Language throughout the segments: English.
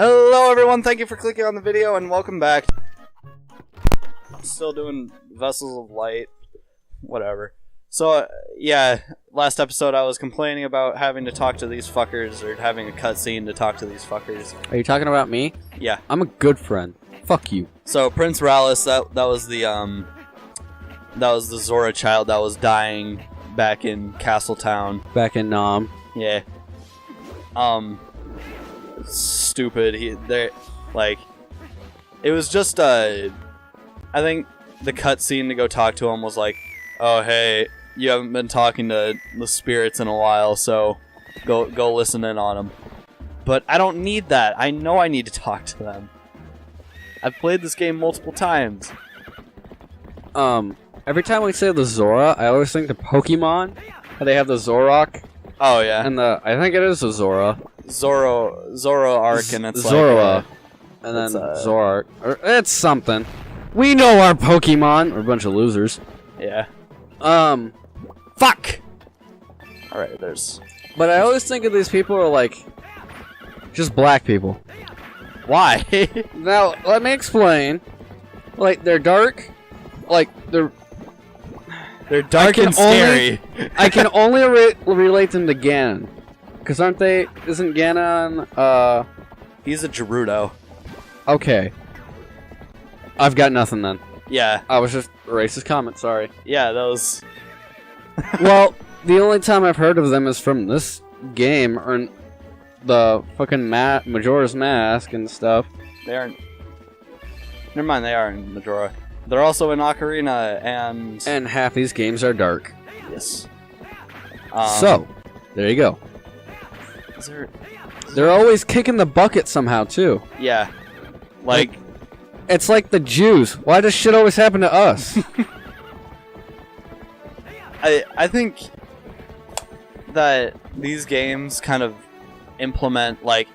Hello everyone, thank you for clicking on the video and welcome back. I'm still doing Vessels of Light. Whatever. So, yeah, last episode I was complaining about having to talk to these fuckers, or having a cutscene to talk to these fuckers. Are you talking about me? Yeah. I'm a good friend. Fuck you. So, Prince Rallis, that was the Zora child that was dying back in Castletown. Back in Nam. Yeah. Stupid. It was just I think the cutscene to go talk to him was like, oh hey, you haven't been talking to the spirits in a while, so go listen in on them. But I don't need that. I know I need to talk to them. I've played this game multiple times. Every time we say the Zora, I always think the Pokemon. How they have the Zorok. Oh yeah. And I think it is the Zora. Zoroark, and it's Zoroa. And then Zorark. Or it's something. We know our Pokemon. We're a bunch of losers. Yeah. Fuck! Alright, there's... But I always think of these people are like... just black people. Why? Now, let me explain. Like, they're dark. Like, they're dark and scary. I can only relate them to Ganon. Because isn't Ganon, He's a Gerudo. Okay. I've got nothing then. Yeah. I was just a racist comment, sorry. Yeah, those... Well, the only time I've heard of them is from this game, or in the fucking Majora's Mask and stuff. They aren't... Never mind, they are in Majora. They're also in Ocarina, and... And half these games are dark. Yes. So, there you go. They're always kicking the bucket somehow, too. Yeah. Like... It's like the Jews. Why does shit always happen to us? I think that these games kind of implement, like...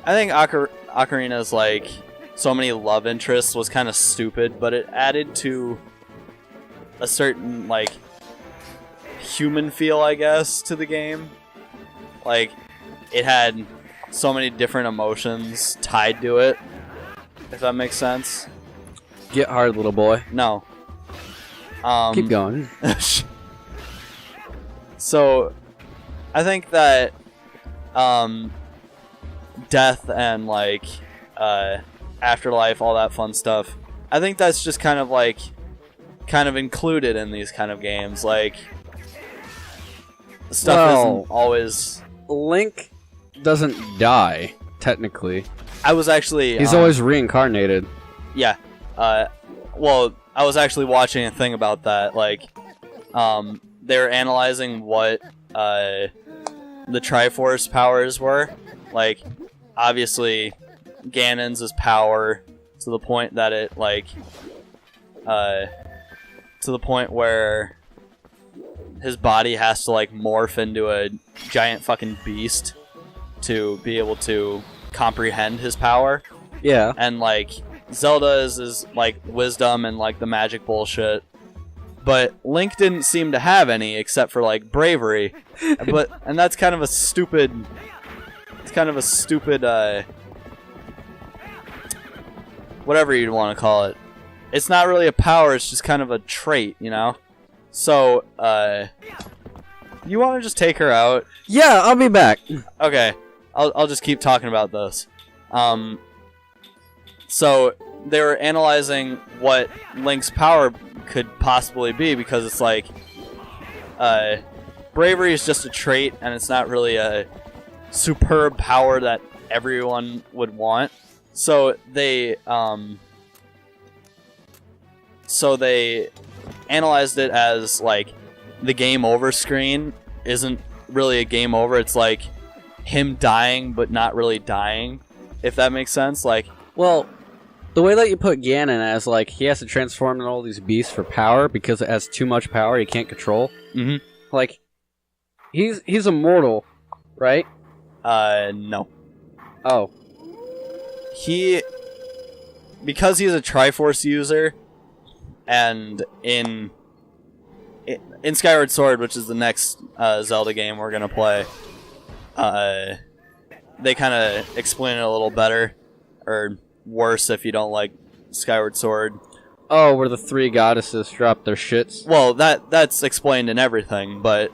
I think Ocarina's, like, so many love interests was kind of stupid, but it added to a certain, like, human feel, I guess, to the game. Like, it had so many different emotions tied to it. If that makes sense. Get hard, little boy. No. Keep going. So, I think that death and, like, afterlife, all that fun stuff, I think that's just kind of included in these kind of games. Like, stuff isn't always... Link doesn't die, technically. I was actually... He's always reincarnated. Yeah. Well, I was actually watching a thing about that. Like, they were analyzing what the Triforce powers were. Like, obviously, Ganon's is power to the point that it, like... to the point where his body has to, like, morph into a giant fucking beast to be able to comprehend his power. Yeah. And, like, Zelda's is like wisdom and, like, the magic bullshit. But Link didn't seem to have any except for, like, bravery. And that's kind of a stupid... It's kind of a stupid, whatever you'd want to call it. It's not really a power, it's just kind of a trait, you know? So, you want to just take her out? Yeah, I'll be back. Okay. I'll just keep talking about this. So they were analyzing what Link's power could possibly be, because it's like bravery is just a trait, and it's not really a superb power that everyone would want. So they analyzed it as, like, the game over screen isn't really a game over. It's like him dying but not really dying, if that makes sense. Like, well, the way that you put Ganon as, like, he has to transform into all these beasts for power because it has too much power he can't control. Mm-hmm. Like, he's immortal, right? No. Oh. Because he's a Triforce user, and in Skyward Sword, which is the next Zelda game we're gonna play, they kind of explain it a little better, or worse if you don't like Skyward Sword. Oh, where the 3 goddesses drop their shits? Well, that's explained in everything, but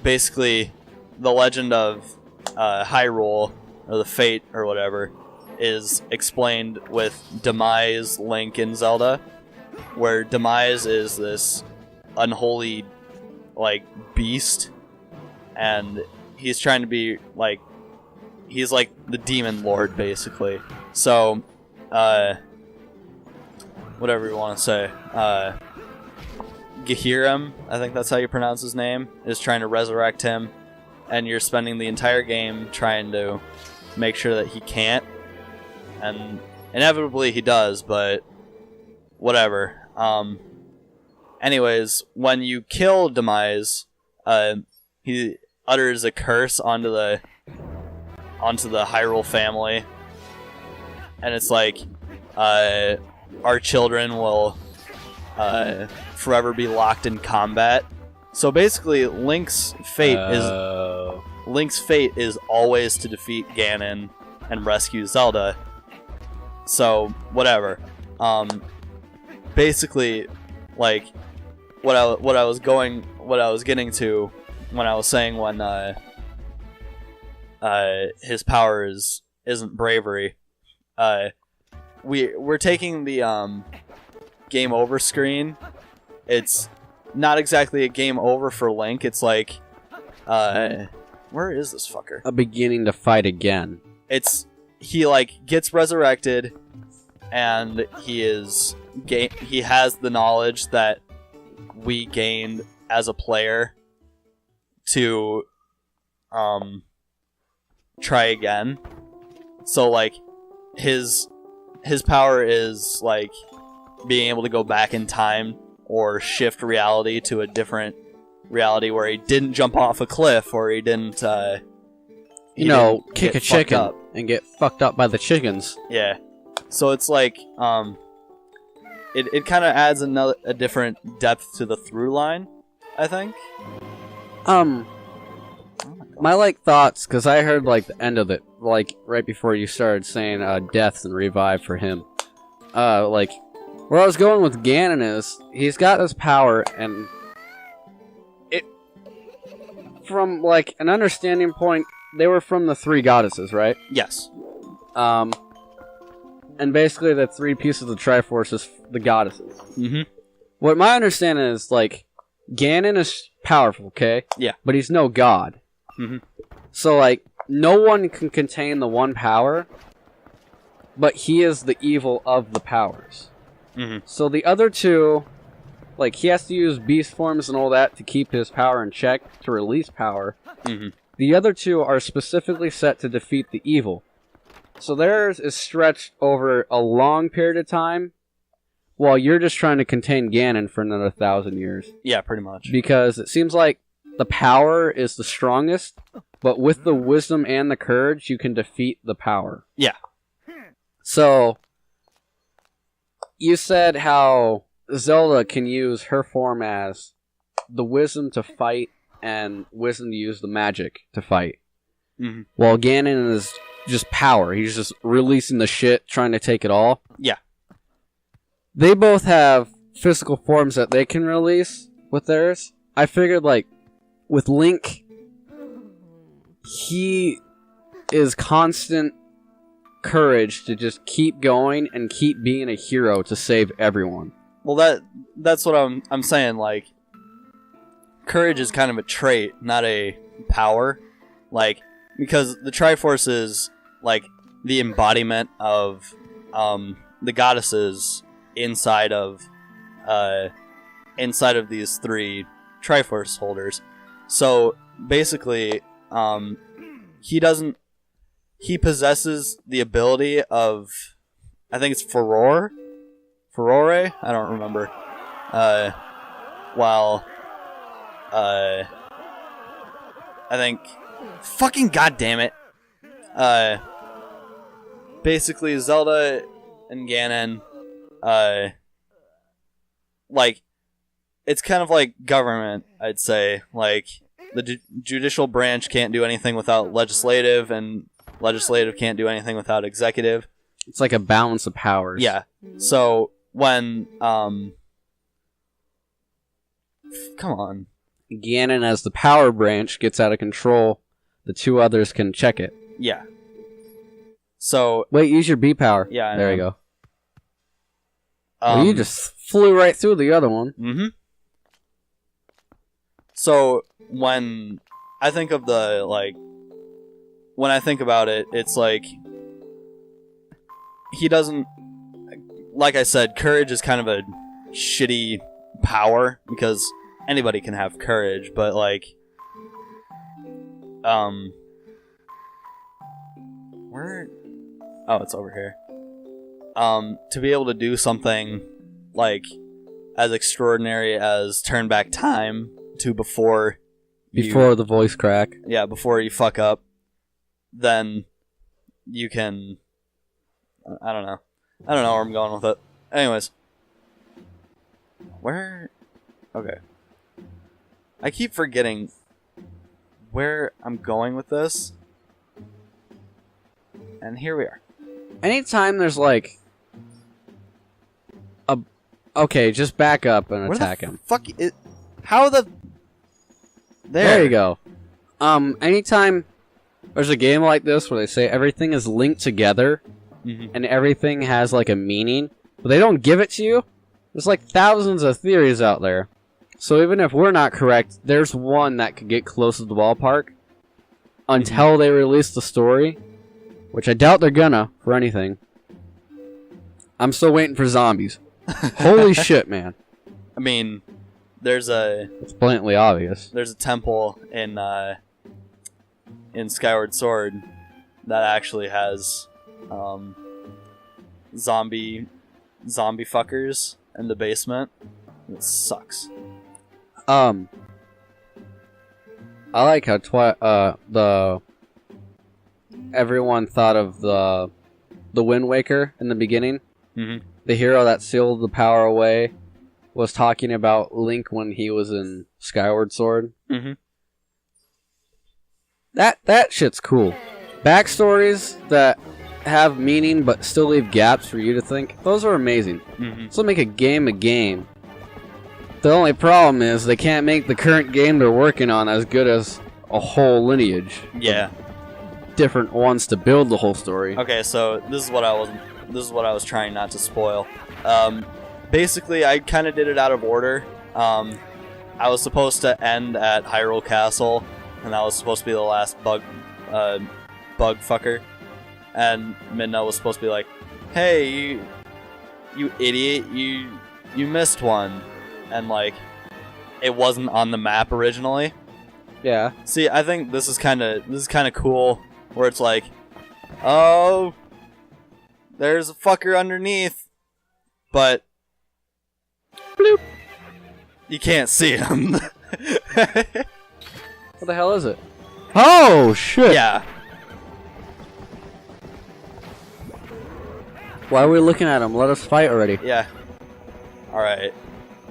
basically the legend of Hyrule, or the Fate, or whatever, is explained with Demise, Link, and Zelda, where Demise is this unholy, like, beast, and he's trying to be, like, he's like the demon lord, basically. So, whatever you want to say, Gehiram, I think that's how you pronounce his name, is trying to resurrect him, and you're spending the entire game trying to make sure that he can't, and inevitably he does, but whatever. Anyways, when you kill Demise, he utters a curse onto the Hyrule family, and it's like, our children will forever be locked in combat. So basically, Link's fate is always to defeat Ganon and rescue Zelda. So whatever. Basically, like what I was getting to when I was saying when his power isn't bravery. We're taking the game over screen. It's not exactly a game over for Link. It's like, where is this fucker? A beginning to fight again. He like gets resurrected, and he has the knowledge that we gained as a player to try again. So like his power is like being able to go back in time or shift reality to a different reality where he didn't jump off a cliff, or he didn't kick a chicken and get fucked up by the chickens. Yeah. So it's like it kind of adds a different depth to the through line, I think. My like thoughts, because I heard like the end of it, like right before you started saying death and revive for him. Like where I was going with Ganon is he's got this power, and it from like an understanding point, they were from the 3 goddesses, right? Yes. And basically the 3 pieces of the Triforce is the goddesses. Mm-hmm. What my understanding is, like, Ganon is powerful, okay? Yeah. But he's no god. Mm-hmm. So, like, no one can contain the one power, but he is the evil of the powers. Mm-hmm. So the other 2, like, he has to use beast forms and all that to keep his power in check, to release power. Mm-hmm. The other 2 are specifically set to defeat the evil. So theirs is stretched over a long period of time, while you're just trying to contain Ganon for another 1,000 years. Yeah, pretty much. Because it seems like the power is the strongest, but with the wisdom and the courage, you can defeat the power. Yeah. So, you said how Zelda can use her form as the wisdom to fight and wisdom to use the magic to fight. Mm-hmm. While Ganon is just power. He's just releasing the shit, trying to take it all. Yeah. They both have physical forms that they can release with theirs. I figured, like, with Link, he is constant courage to just keep going and keep being a hero to save everyone. Well, that's what I'm saying. Like, courage is kind of a trait, not a power. Like, because the Triforce is like the embodiment of the goddesses inside of these 3 Triforce holders. So basically, he possesses the ability of, I think it's Furore, I don't remember. While I think, fucking goddamn it. Basically, Zelda and Ganon, like, it's kind of like government, I'd say. Like, the judicial branch can't do anything without legislative, and legislative can't do anything without executive. It's like a balance of powers. Yeah. So when come on. Ganon, as the power branch, gets out of control, the two others can check it. Yeah. So wait, use your B power. Yeah, I there know. you go. Well, you just flew right through the other one. Mm-hmm. So when I think of when I think about it, it's like he doesn't. Like I said, courage is kind of a shitty power because anybody can have courage, but like, where? Oh, it's over here. To be able to do something like as extraordinary as turn back time to before the voice crack. Yeah, before you fuck up, then you can. I don't know where I'm going with it. Anyways, where? Okay, I keep forgetting where I'm going with this, and here we are. Anytime there's like a okay, just back up and Where attack the him. Fuck it! How the? There you go. Anytime there's a game like this where they say everything is linked together and everything has like a meaning, but they don't give it to you, there's like thousands of theories out there. So even if we're not correct, there's one that could get close to the ballpark until they release the story, which I doubt they're gonna for anything. I'm still waiting for zombies. Holy shit, man. I mean, it's blatantly obvious. There's a temple in Skyward Sword that actually has zombie fuckers in the basement. It sucks. I like how everyone thought of the Wind Waker in the beginning. Mm-hmm. The hero that sealed the power away was talking about Link when he was in Skyward Sword. Mm-hmm. That shit's cool. Backstories that have meaning but still leave gaps for you to think, those are amazing. Mm-hmm. So make a game. The only problem is they can't make the current game they're working on as good as a whole lineage. Yeah. Different ones to build the whole story. Okay, so this is what I was trying not to spoil. Basically, I kind of did it out of order. I was supposed to end at Hyrule Castle, and that was supposed to be the last bug fucker. And Midna was supposed to be like, "Hey, you idiot! You missed one," and like, it wasn't on the map originally. Yeah. See, I think this is kind of cool, where it's like, oh, there's a fucker underneath, but bloop, you can't see him. What the hell is it? Oh shit! Yeah. Why are we looking at him? Let us fight already. Yeah. Alright.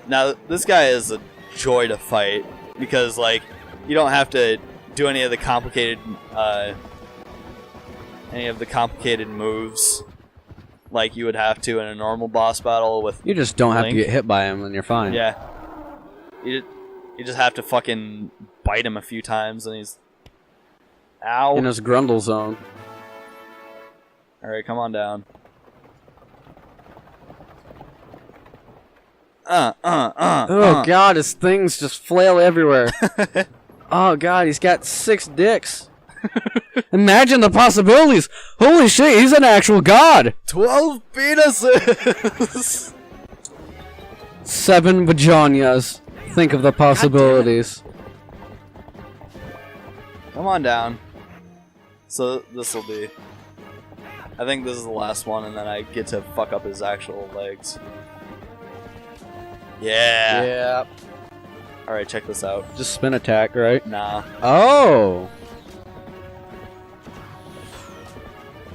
Now, this guy is a joy to fight, because, like, you don't have to do any of the complicated moves like you would have to in a normal boss battle with You just don't have Link. to get hit by him and you're fine. Yeah. You just have to fucking bite him a few times and he's... Ow. In his Grundle zone. Alright, come on down. Oh god, his things just flail everywhere. Oh god, he's got 6 dicks. Imagine the possibilities. Holy shit, he's an actual god. 12 penises! 7 vaginas. Think of the possibilities. Come on down. So this will be... I think this is the last one, and then I get to fuck up his actual legs. Yeah. Yeah. Alright, check this out. Just spin attack, right? Nah. Oh.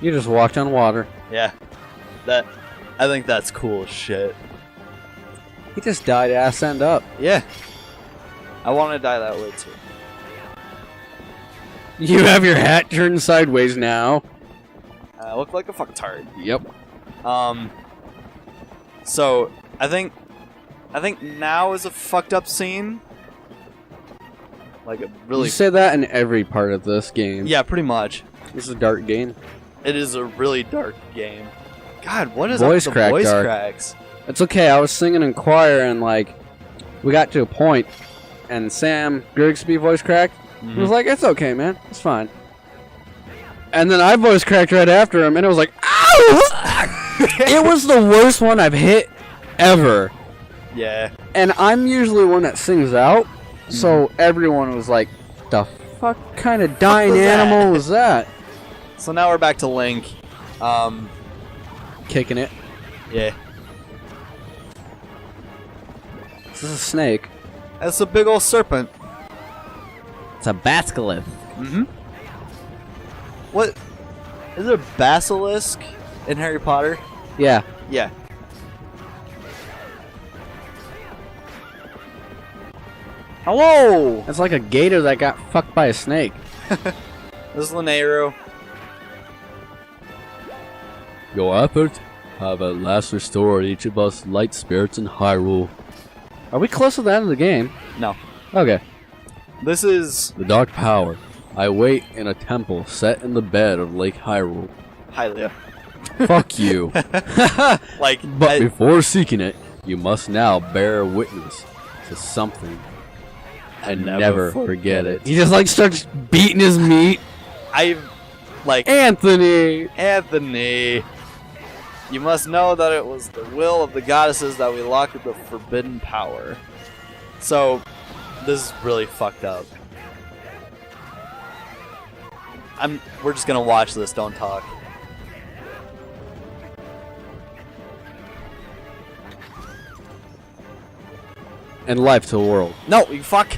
You just walked on water. Yeah. I think that's cool as shit. He just died ass end up. Yeah. I want to die that way too. You have your hat turned sideways now. I look like a fucktard. Yep. So I think now is a fucked up scene. Like a really. You say that in every part of this game. Yeah, pretty much. This is a dark game. It is a really dark game. God, what is Voice up with the crack voice dark. cracks? It's okay. I was singing in choir and like, we got to a point, and Sam Grigsby voice cracked. He was like, "It's okay, man. It's fine." And then I voice cracked right after him, and it was like, "Ow!" It was the worst one I've hit ever. Yeah. And I'm usually one that sings out, so everyone was like, "The fuck kind of dying animal was that?" So now we're back to Link. Kicking it. Yeah. This is a snake. That's a big old serpent. It's a basilisk. Mm-hmm. What? Is there a basilisk in Harry Potter? Yeah. Yeah. Hello! It's like a gator that got fucked by a snake. This is Linneo. Your efforts have at last restored each of us light spirits in Hyrule. Are we close to the end of the game? No. Okay. This is The Dark Power. I wait in a temple set in the bed of Lake Hyrule. Hylia. Fuck you. Like, But before seeking it, you must now bear witness to something and never forget it. He just like starts beating his meat. Anthony! You must know that it was the will of the goddesses that we locked the forbidden power. So, this is really fucked up. We're just gonna watch this, don't talk. And life to the world. No, you fuck!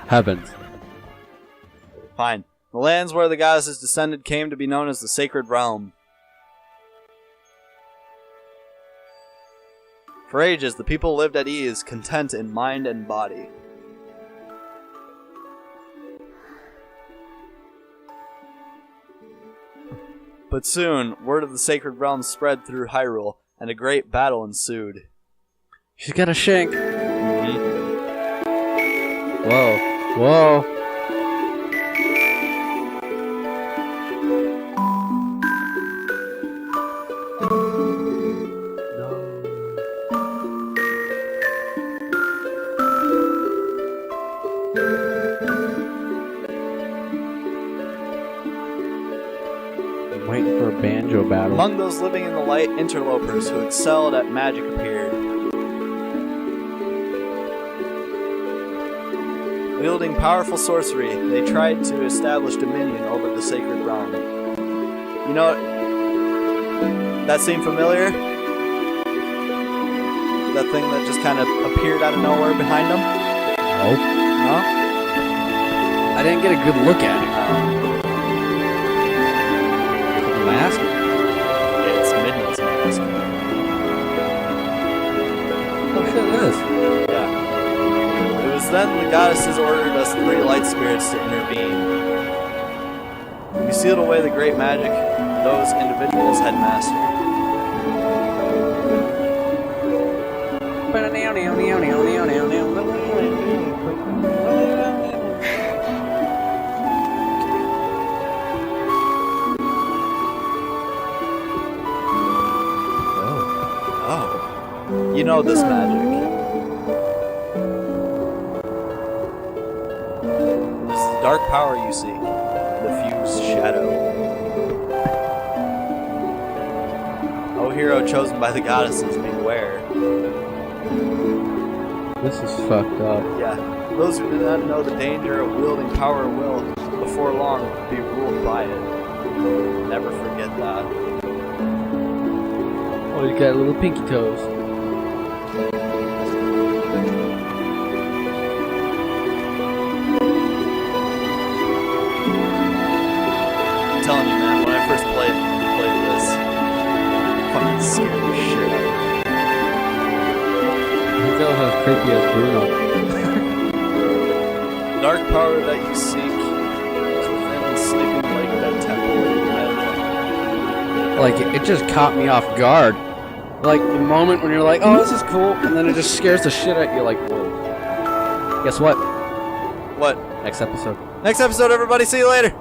Heavens. Fine. The lands where the goddesses descended came to be known as the Sacred Realm. For ages, the people lived at ease, content in mind and body. But soon, word of the Sacred Realm spread through Hyrule, and a great battle ensued. She's got a shank. Whoa. Whoa. I'm waiting for a banjo battle. Among those living in the light, interlopers who excelled at magic appeared. Wielding powerful sorcery, they tried to establish dominion over the Sacred Realm. You know, that seem familiar? That thing that just kind of appeared out of nowhere behind them? No. No? I didn't get a good look at it. Mask? Yeah, it's Midnight's mask. Oh shit, it is. Yeah. It was then the goddesses ordered us three light spirits to intervene. We sealed away the great magic those individuals had mastered. You know this magic. This is the dark power you seek, the fused shadow. O hero chosen by the goddesses, beware. This is fucked up. Yeah, those who do not know the danger of wielding power will, before long, be ruled by it. Never forget that. Oh, you got little pinky toes. I'm telling you, man, when I first played this, fucking scared the shit out of me. feels as creepy as Bruno. Dark power that you seek is within the sleeping lake that temple in Twilight. Like, it just caught me off guard. Like, the moment when you're like, oh, this is cool, and then it just scares the shit out of you, like, whoa. Guess what? What? Next episode. Next episode, everybody. See you later.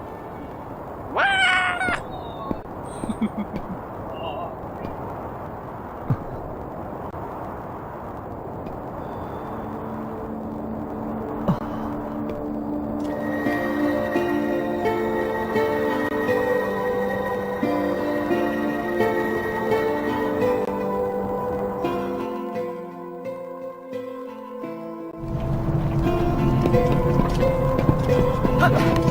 Huh?